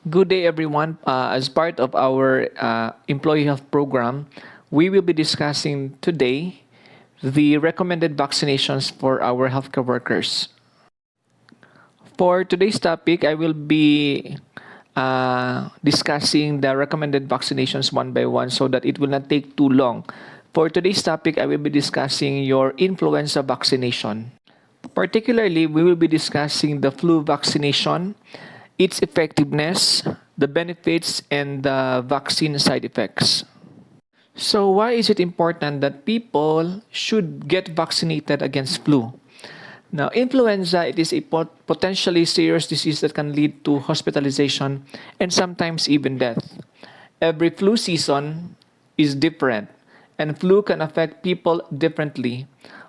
Good day, everyone. As part of our employee health program, we will be discussing today the recommended vaccinations for our healthcare workers. For today's topic, I will be discussing the recommended vaccinations one by one so that it will not take too long. For today's topic, I will be discussing your influenza vaccination. Particularly, we will be discussing the flu vaccination, its effectiveness, the benefits, and the vaccine side effects. So, why is it important that people should get vaccinated against flu? Now, influenza, it is a potentially serious disease that can lead to hospitalization and sometimes even death. Every flu season is different, and flu can affect people differently.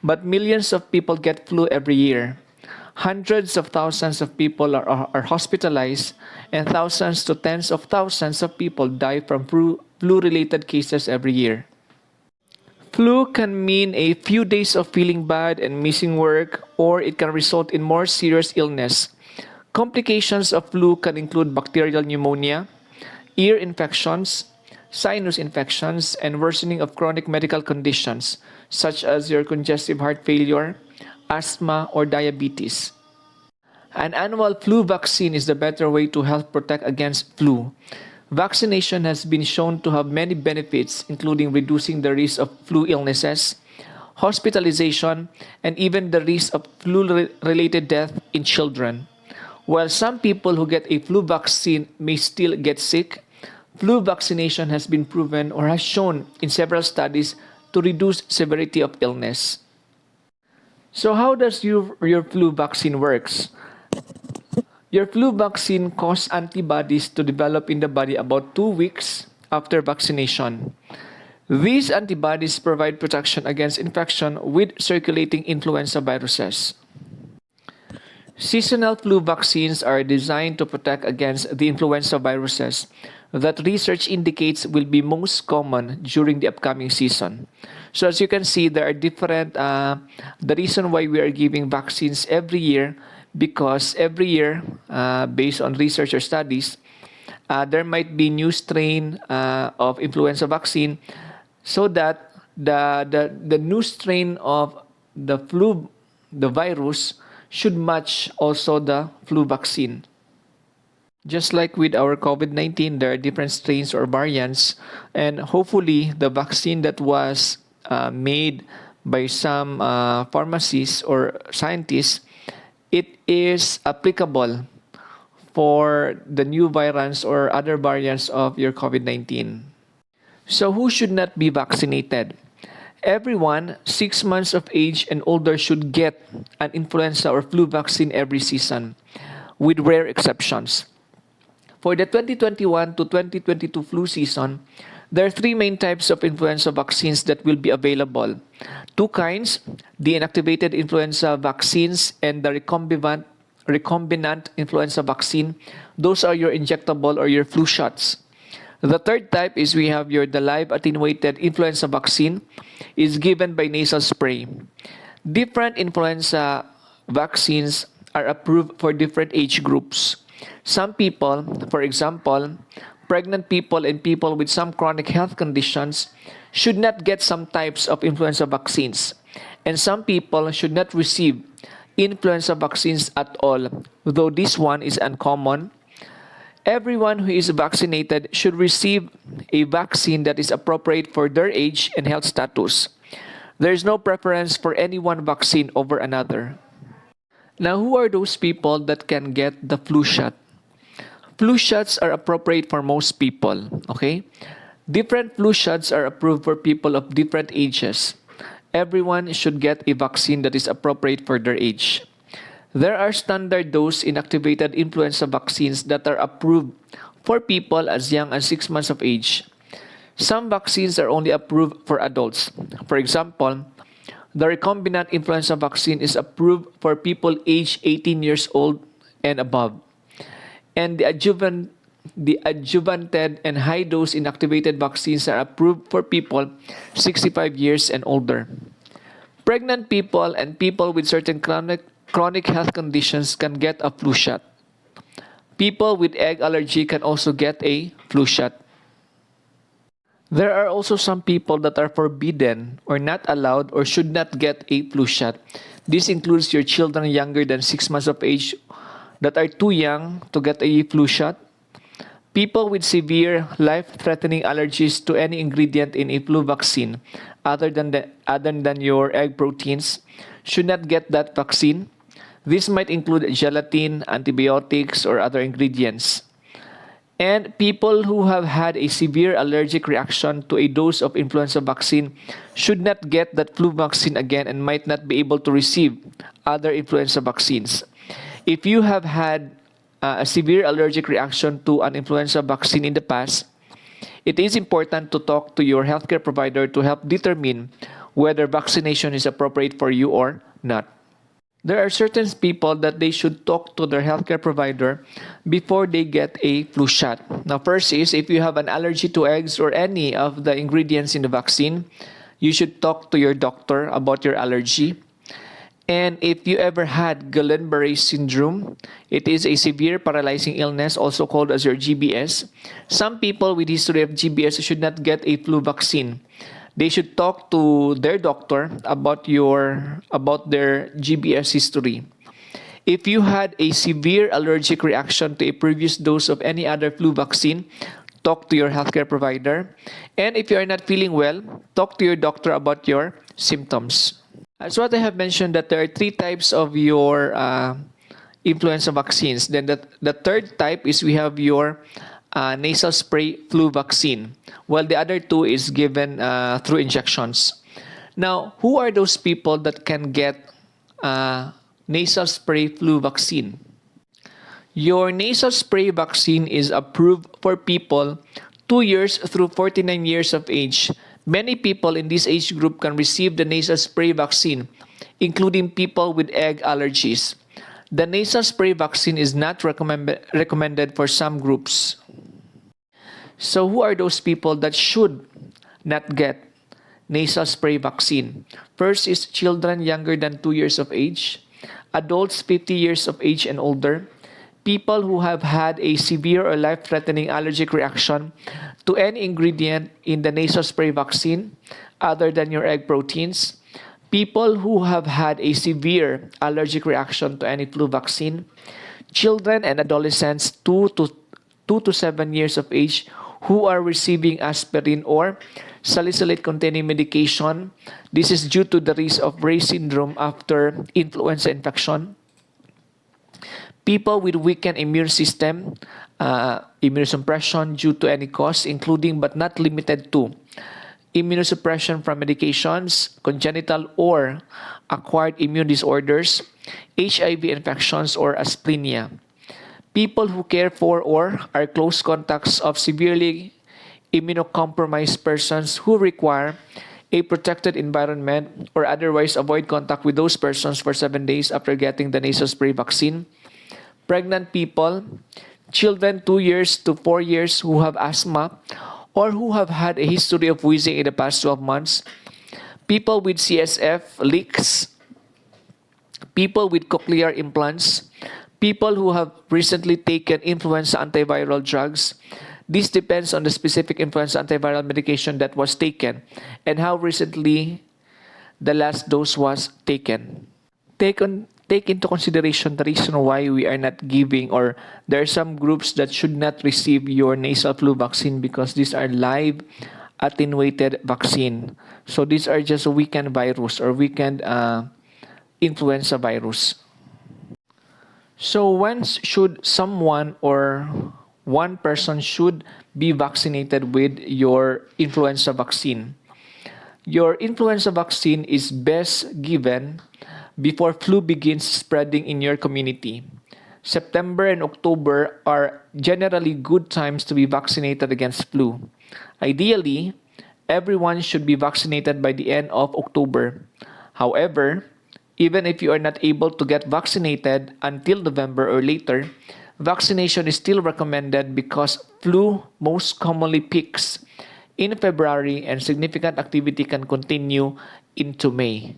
But millions of people get flu every year. Hundreds of thousands of people are hospitalized, and thousands to tens of thousands of people die from flu-related cases every year. Flu can mean a few days of feeling bad and missing work, or it can result in more serious illness. Complications of flu can include bacterial pneumonia, ear infections, sinus infections, and worsening of chronic medical conditions such as your congestive heart failure, asthma, or diabetes. An annual flu vaccine is the better way to help protect against flu. Vaccination has been shown to have many benefits, including reducing the risk of flu illnesses, hospitalization, and even the risk of flu-related death in children. While some people who get a flu vaccine may still get sick, flu vaccination has been proven or has shown in several studies to reduce severity of illness. So how does your flu vaccine works? Your flu vaccine causes antibodies to develop in the body about 2 weeks after vaccination. These antibodies provide protection against infection with circulating influenza viruses. Seasonal flu vaccines are designed to protect against the influenza viruses that research indicates will be most common during the upcoming season. So as you can see, there are different, the reason why we are giving vaccines every year, because every year, based on research or studies, there might be new strain of influenza vaccine so that the new strain of the virus should match also the flu vaccine. Just like with our COVID-19, there are different strains or variants, and hopefully the vaccine that was made by some pharmacists or scientists, it is applicable for the new variants or other variants of your COVID-19. So who should not be vaccinated? Everyone 6 months of age and older should get an influenza or flu vaccine every season, with rare exceptions. For the 2021 to 2022 flu season, there are 3 main types of influenza vaccines that will be available. 2 kinds, the inactivated influenza vaccines and the recombinant influenza vaccine. Those are your injectable or your flu shots. The third type is we have the live attenuated influenza vaccine is given by nasal spray. Different influenza vaccines are approved for different age groups. Some people, for example, pregnant people and people with some chronic health conditions should not get some types of influenza vaccines. And some people should not receive influenza vaccines at all, though this one is uncommon. Everyone who is vaccinated should receive a vaccine that is appropriate for their age and health status. There is no preference for any one vaccine over another. Now, who are those people that can get the flu shot? Flu shots are appropriate for most people, okay? Different flu shots are approved for people of different ages. Everyone should get a vaccine that is appropriate for their age. There are standard dose inactivated influenza vaccines that are approved for people as young as 6 months of age. Some vaccines are only approved for adults. For example, the recombinant influenza vaccine is approved for people aged 18 years old and above. And the adjuvanted and high-dose inactivated vaccines are approved for people 65 years and older. Pregnant people and people with certain chronic health conditions can get a flu shot. People with egg allergy can also get a flu shot. There are also some people that are forbidden or not allowed or should not get a flu shot. This includes your children younger than 6 months of age that are too young to get a flu shot. People with severe life-threatening allergies to any ingredient in a flu vaccine other than your egg proteins should not get that vaccine. This might include gelatin, antibiotics, or other ingredients. And people who have had a severe allergic reaction to a dose of influenza vaccine should not get that flu vaccine again and might not be able to receive other influenza vaccines. If you have had a severe allergic reaction to an influenza vaccine in the past, it is important to talk to your healthcare provider to help determine whether vaccination is appropriate for you or not. There are certain people that they should talk to their healthcare provider before they get a flu shot. Now, first is if you have an allergy to eggs or any of the ingredients in the vaccine, you should talk to your doctor about your allergy. And if you ever had Guillain-Barré syndrome, it is a severe paralyzing illness, also called as your GBS. Some people with history of GBS should not get a flu vaccine. They should talk to their doctor about their GBS history. If you had a severe allergic reaction to a previous dose of any other flu vaccine, talk to your healthcare provider. And if you are not feeling well, talk to your doctor about your symptoms. As what I have mentioned, that there are 3 types of your influenza vaccines. Then the third type is we have your nasal spray flu vaccine, while the other 2 is given through injections. Now, who are those people that can get nasal spray flu vaccine? Your nasal spray vaccine is approved for people 2 years through 49 years of age. Many people in this age group can receive the nasal spray vaccine, including people with egg allergies. The nasal spray vaccine is not recommended for some groups. So who are those people that should not get nasal spray vaccine? First is children younger than 2 years of age, adults 50 years of age and older, people who have had a severe or life-threatening allergic reaction to any ingredient in the nasal spray vaccine other than your egg proteins, people who have had a severe allergic reaction to any flu vaccine, children and adolescents 2 to 7 years of age who are receiving aspirin or salicylate-containing medication. This is due to the risk of Raynaud syndrome after influenza infection. People with weakened immune system, immunosuppression due to any cause, including but not limited to immunosuppression from medications, congenital or acquired immune disorders, HIV infections, or asplenia. People who care for or are close contacts of severely immunocompromised persons who require a protected environment or otherwise avoid contact with those persons for 7 days after getting the nasal spray vaccine. Pregnant people, children 2 years to 4 years who have asthma or who have had a history of wheezing in the past 12 months. People with CSF leaks, people with cochlear implants, people who have recently taken influenza antiviral drugs. This depends on the specific influenza antiviral medication that was taken and how recently the last dose was taken. Take into consideration the reason why we are not giving, or there are some groups that should not receive your nasal flu vaccine because these are live attenuated vaccine. So these are just a weakened virus or weakened influenza virus. So when should someone or one person should be vaccinated with your influenza vaccine? Your influenza vaccine is best given before flu begins spreading in your community. September and October are generally good times to be vaccinated against flu. Ideally, everyone should be vaccinated by the end of October. However, even if you are not able to get vaccinated until November or later, vaccination is still recommended because flu most commonly peaks in February and significant activity can continue into May.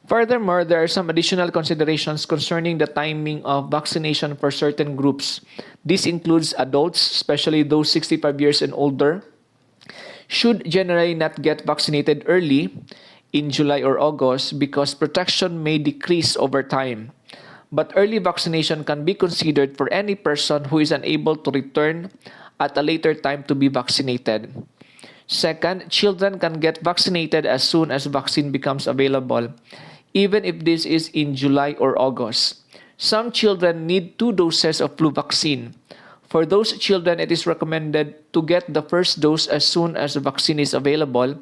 Furthermore, there are some additional considerations concerning the timing of vaccination for certain groups. This includes adults, especially those 65 years and older, should generally not get vaccinated early in July or August because protection may decrease over time. But early vaccination can be considered for any person who is unable to return at a later time to be vaccinated. Second, children can get vaccinated as soon as vaccine becomes available, even if this is in July or August. Some children need 2 doses of flu vaccine. For those children, it is recommended to get the first dose as soon as the vaccine is available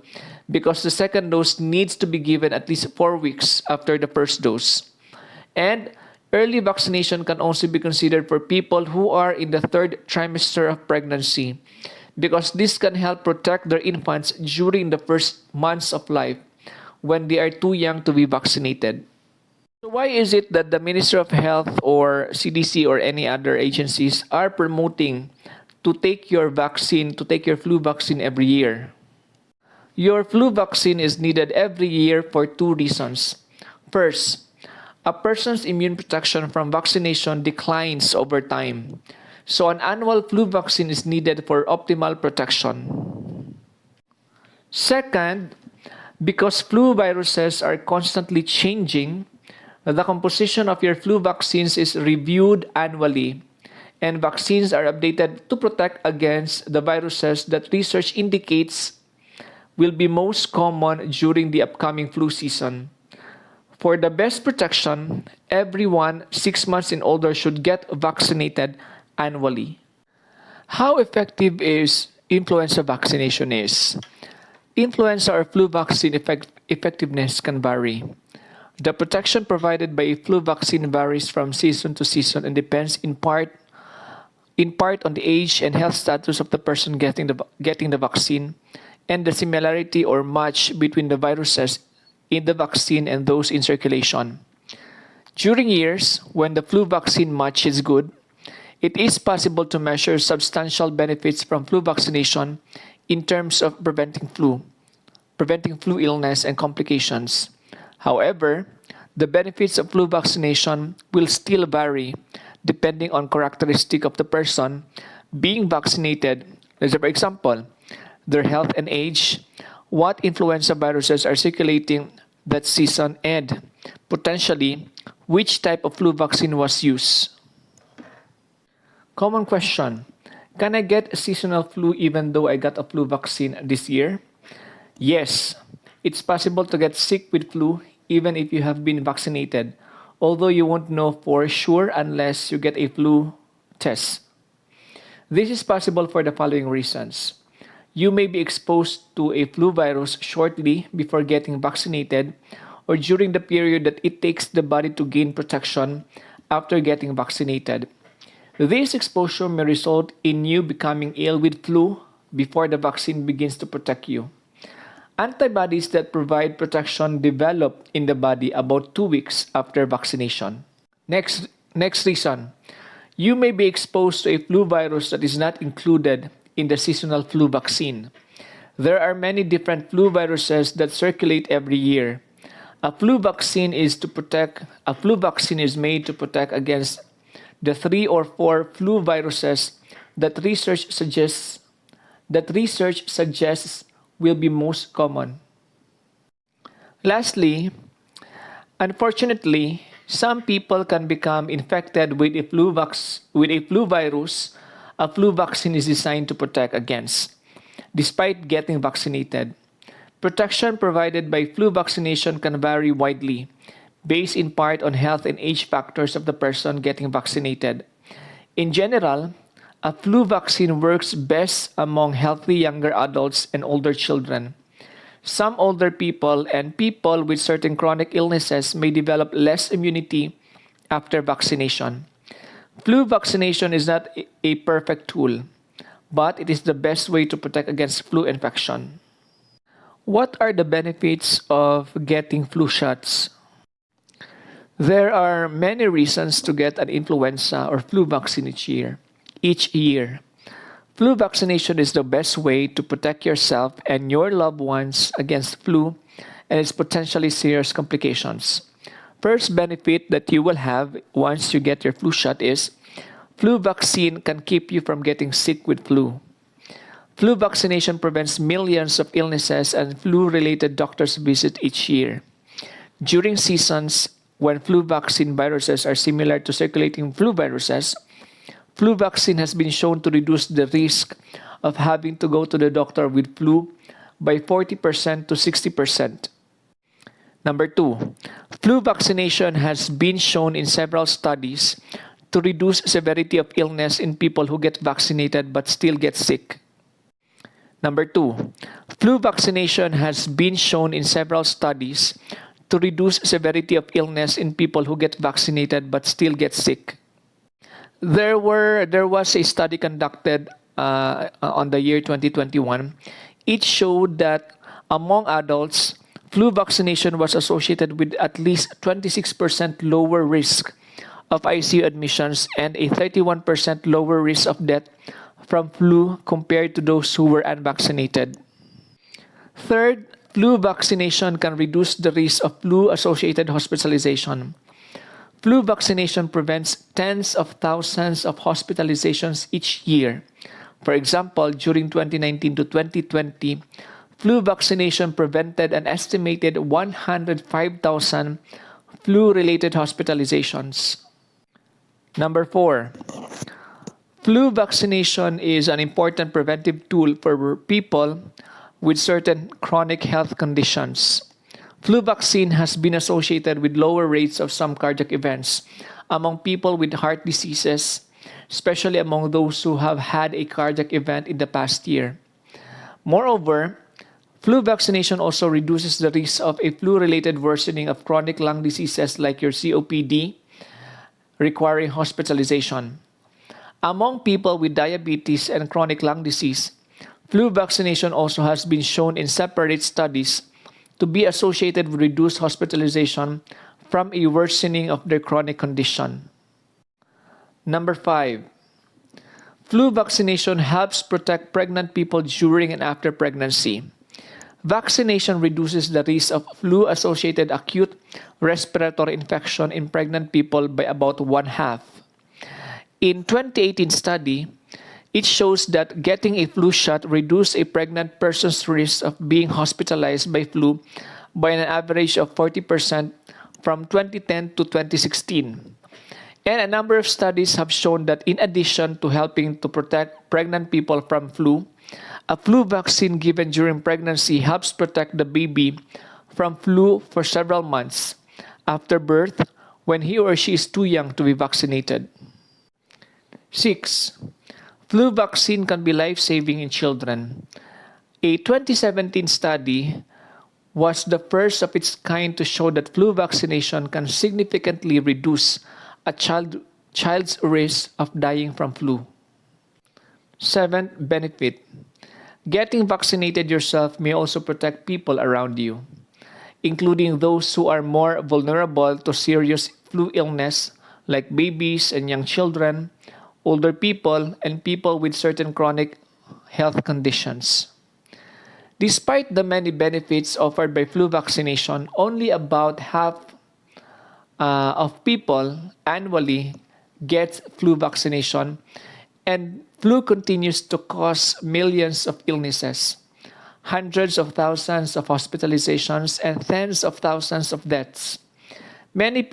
because the second dose needs to be given at least 4 weeks after the first dose. And early vaccination can also be considered for people who are in the 3rd trimester of pregnancy because this can help protect their infants during the first months of life when they are too young to be vaccinated. So why is it that the Ministry of Health or CDC or any other agencies are promoting to take your vaccine, to take your flu vaccine every year? Your flu vaccine is needed every year for 2 reasons. First, a person's immune protection from vaccination declines over time. So an annual flu vaccine is needed for optimal protection. Second, because flu viruses are constantly changing, the composition of your flu vaccines is reviewed annually, and vaccines are updated to protect against the viruses that research indicates will be most common during the upcoming flu season. For the best protection, everyone 6 months and older should get vaccinated annually. How effective is influenza vaccination is? Influenza or flu vaccine effectiveness can vary. The protection provided by a flu vaccine varies from season to season and depends in part on the age and health status of the person getting the vaccine and the similarity or match between the viruses in the vaccine and those in circulation. During years when the flu vaccine match is good, it is possible to measure substantial benefits from flu vaccination in terms of preventing flu illness and complications. However, the benefits of flu vaccination will still vary depending on characteristic of the person being vaccinated. For example, their health and age, what influenza viruses are circulating that season, and potentially which type of flu vaccine was used. Common question: can I get a seasonal flu even though I got a flu vaccine this year? Yes, it's possible to get sick with flu even if you have been vaccinated, although you won't know for sure unless you get a flu test. This is possible for the following reasons. You may be exposed to a flu virus shortly before getting vaccinated or during the period that it takes the body to gain protection after getting vaccinated. This exposure may result in you becoming ill with flu before the vaccine begins to protect you. Antibodies that provide protection develop in the body about 2 weeks after vaccination. Next reason, you may be exposed to a flu virus that is not included in the seasonal flu vaccine. There are many different flu viruses that circulate every year. A flu vaccine is made to protect against the 3 or 4 flu viruses that research suggests will be most common. Lastly, unfortunately, some people can become infected with a flu virus a flu vaccine is designed to protect against, despite getting vaccinated. Protection provided by flu vaccination can vary widely, based in part on health and age factors of the person getting vaccinated. In general, a flu vaccine works best among healthy younger adults and older children. Some older people and people with certain chronic illnesses may develop less immunity after vaccination. Flu vaccination is not a perfect tool, but it is the best way to protect against flu infection. What are the benefits of getting flu shots? There are many reasons to get an influenza or flu vaccine each year. Flu vaccination is the best way to protect yourself and your loved ones against flu and its potentially serious complications. First benefit that you will have once you get your flu shot is flu vaccine can keep you from getting sick with flu. Flu vaccination prevents millions of illnesses and flu-related doctor's visits each year. During seasons when flu vaccine viruses are similar to circulating flu viruses, flu vaccine has been shown to reduce the risk of having to go to the doctor with flu by 40% to 60%. Number 2, flu vaccination has been shown in several studies to reduce severity of illness in people who get vaccinated but still get sick. Number 2, flu vaccination has been shown in several studies to reduce severity of illness in people who get vaccinated but still get sick. There was a study conducted on the year 2021. It showed that among adults, flu vaccination was associated with at least 26% lower risk of ICU admissions and a 31% lower risk of death from flu compared to those who were unvaccinated. Third, flu vaccination can reduce the risk of flu-associated hospitalization. Flu vaccination prevents tens of thousands of hospitalizations each year. For example, during 2019 to 2020, flu vaccination prevented an estimated 105,000 flu-related hospitalizations. Number 4, flu vaccination is an important preventive tool for people with certain chronic health conditions. Flu vaccine has been associated with lower rates of some cardiac events among people with heart diseases, especially among those who have had a cardiac event in the past year. Moreover, flu vaccination also reduces the risk of a flu-related worsening of chronic lung diseases like your COPD, requiring hospitalization. Among people with diabetes and chronic lung disease, flu vaccination also has been shown in separate studies to be associated with reduced hospitalization from a worsening of their chronic condition. Number 5, flu vaccination helps protect pregnant people during and after pregnancy. Vaccination reduces the risk of flu-associated acute respiratory infection in pregnant people by about one-half. In 2018 study, it shows that getting a flu shot reduced a pregnant person's risk of being hospitalized by flu by an average of 40% from 2010 to 2016. And a number of studies have shown that in addition to helping to protect pregnant people from flu, a flu vaccine given during pregnancy helps protect the baby from flu for several months after birth when he or she is too young to be vaccinated. 6, flu vaccine can be life-saving in children. A 2017 study was the first of its kind to show that flu vaccination can significantly reduce a child's risk of dying from flu. 7th benefit. Getting vaccinated yourself may also protect people around you, including those who are more vulnerable to serious flu illness like babies and young children, older people, and people with certain chronic health conditions. Despite the many benefits offered by flu vaccination, only about half of people annually get flu vaccination, and flu continues to cause millions of illnesses, hundreds of thousands of hospitalizations, and tens of thousands of deaths. Many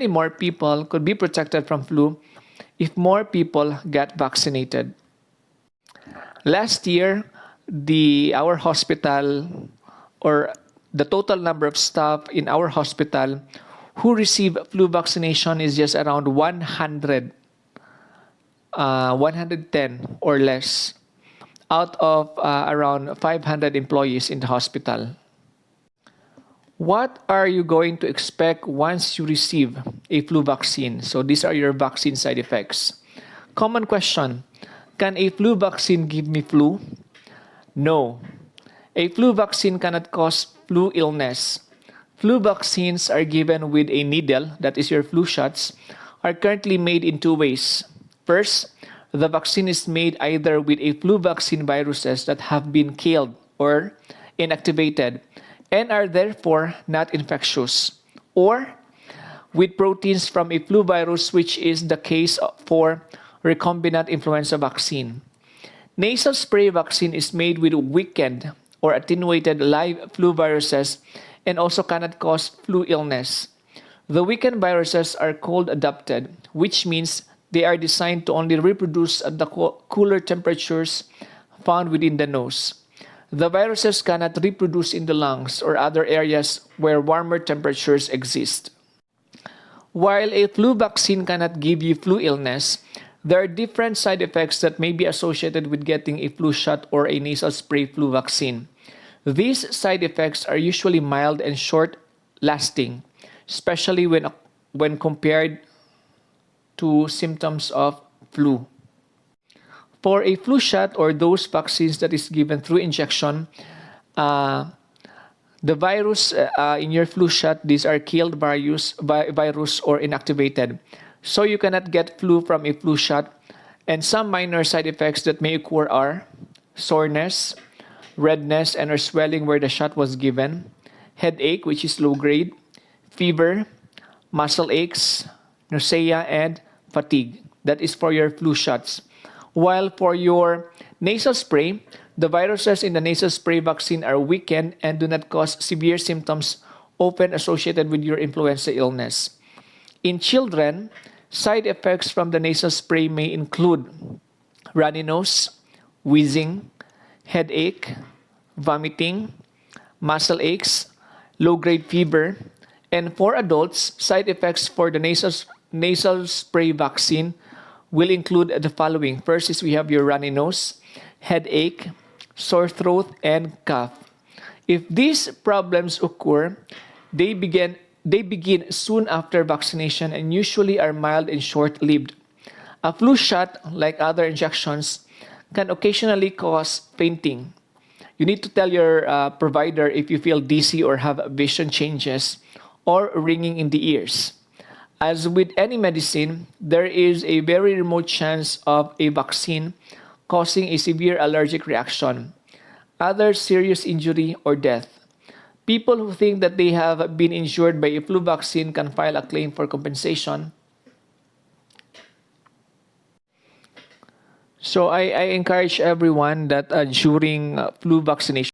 more people could be protected from flu if more people get vaccinated. Last year, our hospital, or the total number of staff in our hospital who receive flu vaccination is just around 110 or less out of around 500 employees in the hospital. What are you going to expect once you receive a flu vaccine? So these are your vaccine side effects. Common question: can a flu vaccine give me flu? No. A flu vaccine cannot cause flu illness. Flu vaccines are given with a needle, that is your flu shots, are currently made in two ways. First, the vaccine is made either with a flu vaccine viruses that have been killed or inactivated and are therefore not infectious, or with proteins from a flu virus, which is the case for recombinant influenza vaccine. Nasal spray vaccine is made with weakened or attenuated live flu viruses and also cannot cause flu illness. The weakened viruses are cold adapted, which means they are designed to only reproduce at the cooler temperatures found within the nose. The viruses cannot reproduce in the lungs or other areas where warmer temperatures exist. While a flu vaccine cannot give you flu illness, there are different side effects that may be associated with getting a flu shot or a nasal spray flu vaccine. These side effects are usually mild and short-lasting, especially when compared to symptoms of flu. For a flu shot or those vaccines that is given through injection, the virus in your flu shot, these are killed virus or inactivated. So you cannot get flu from a flu shot. And some minor side effects that may occur are soreness, redness and or swelling where the shot was given, headache, which is low grade, fever, muscle aches, nausea, and fatigue. That is for your flu shots. While for your nasal spray, the viruses in the nasal spray vaccine are weakened and do not cause severe symptoms often associated with your influenza illness. In children, side effects from the nasal spray may include runny nose, wheezing, headache, vomiting, muscle aches, low-grade fever, and for adults, side effects for the nasal spray vaccine will include the following. First is we have your runny nose, headache, sore throat, and cough. If these problems occur, they begin soon after vaccination and usually are mild and short-lived. A flu shot, like other injections, can occasionally cause fainting. You need to tell your provider if you feel dizzy or have vision changes or ringing in the ears. As with any medicine, there is a very remote chance of a vaccine causing a severe allergic reaction, other serious injury, or death. People who think that they have been injured by a flu vaccine can file a claim for compensation. So I encourage everyone that during flu vaccination,